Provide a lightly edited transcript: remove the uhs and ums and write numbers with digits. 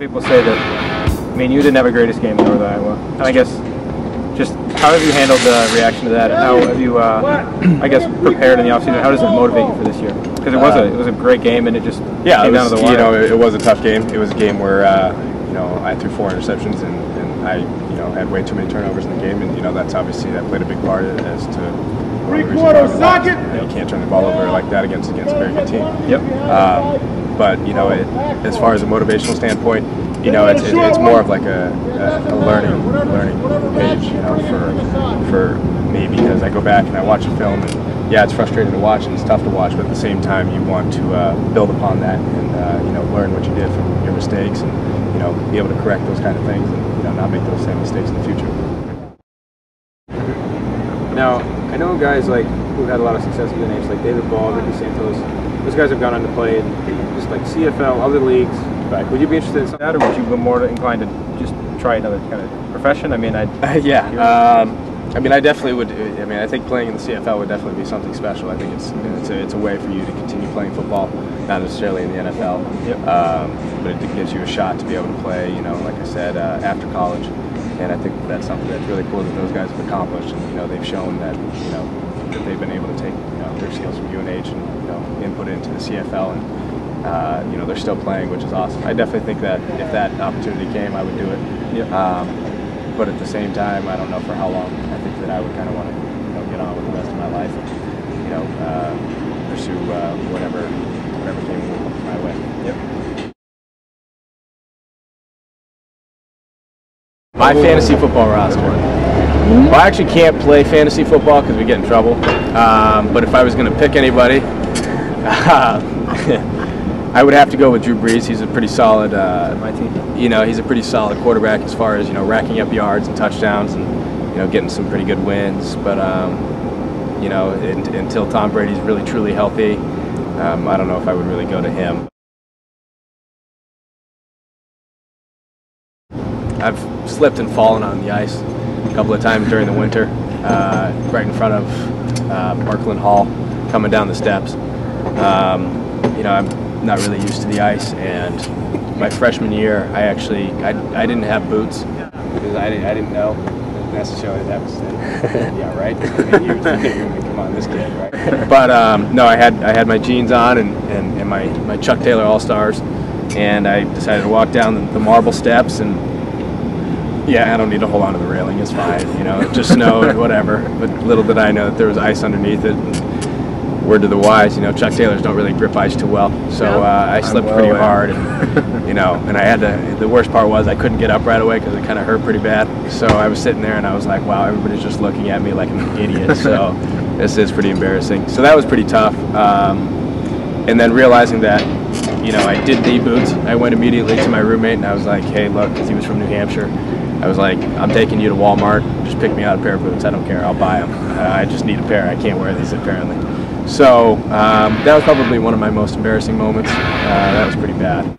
People say that, I mean, you didn't have a greatest game in Northern Iowa. And I guess, just how have you handled the reaction to that? And how have you, I guess, prepared in the offseason? How does it motivate you for this year? Because it was a great game, and it just came down to the wire. You know, it was a tough game. It was a game where you know, I threw 4 interceptions, and I had way too many turnovers in the game, and that played a big part as to one of the reasons why we lost. You can't turn the ball over like that against a very good team. Yep. But as far as a motivational standpoint, it's more of like a learning page, for me, because I go back and I watch a film, and yeah, it's frustrating to watch and it's tough to watch, but at the same time you want to build upon that and learn what you did from your mistakes, and be able to correct those kind of things, and not make those same mistakes in the future. Now, I know guys who've had a lot of success at UNH, like David Ball, Ricky Santos. Those guys have gone on to play in just like CFL, other leagues. Right. Would you be interested in something that, or would you be more inclined to just try another kind of profession? I mean, I mean, I definitely would. I mean, I think playing in the CFL would definitely be something special. I think it's a way for you to continue playing football, not necessarily in the NFL, but it gives you a shot to be able to play, like I said, after college. And I think that's something that's really cool that those guys have accomplished. And they've shown that that they've been able to take their skills from UNH and input it into the CFL, and they're still playing, which is awesome. I definitely think that if that opportunity came, I would do it. Yep. But at the same time, I don't know for how long. I think that I would kind of want to get on with the rest of my life and pursue whatever came my way. Yep. My fantasy football roster. Well, I actually can't play fantasy football because we get in trouble. But if I was going to pick anybody, I would have to go with Drew Brees. He's a pretty solid, my team. He's a pretty solid quarterback as far as racking up yards and touchdowns and getting some pretty good wins. But until Tom Brady's really truly healthy, I don't know if I would really go to him. I've slipped and fallen on the ice a couple of times during the winter, right in front of Parkland Hall, coming down the steps. I'm not really used to the ice, and my freshman year, I didn't have boots because I didn't know necessarily that was yeah, right. I mean, come on, this kid, right? But no, I had my jeans on and my Chuck Taylor All-Stars, and I decided to walk down the marble steps, and yeah, I don't need to hold on to the railing. It's fine, it just snowed, whatever. But little did I know that there was ice underneath it. And word to the wise, Chuck Taylors don't really grip ice too well. So I slipped pretty hard, and and I had the worst part was I couldn't get up right away because it kind of hurt pretty bad. So I was sitting there and I was like, wow, everybody's just looking at me like I'm an idiot. So this is pretty embarrassing. So that was pretty tough. And then realizing that, I did need boots, I went immediately to my roommate and I was like, hey, look, because he was from New Hampshire. I was like, I'm taking you to Walmart, just pick me out a pair of boots, I don't care, I'll buy them. I just need a pair, I can't wear these apparently. So that was probably one of my most embarrassing moments. That was pretty bad.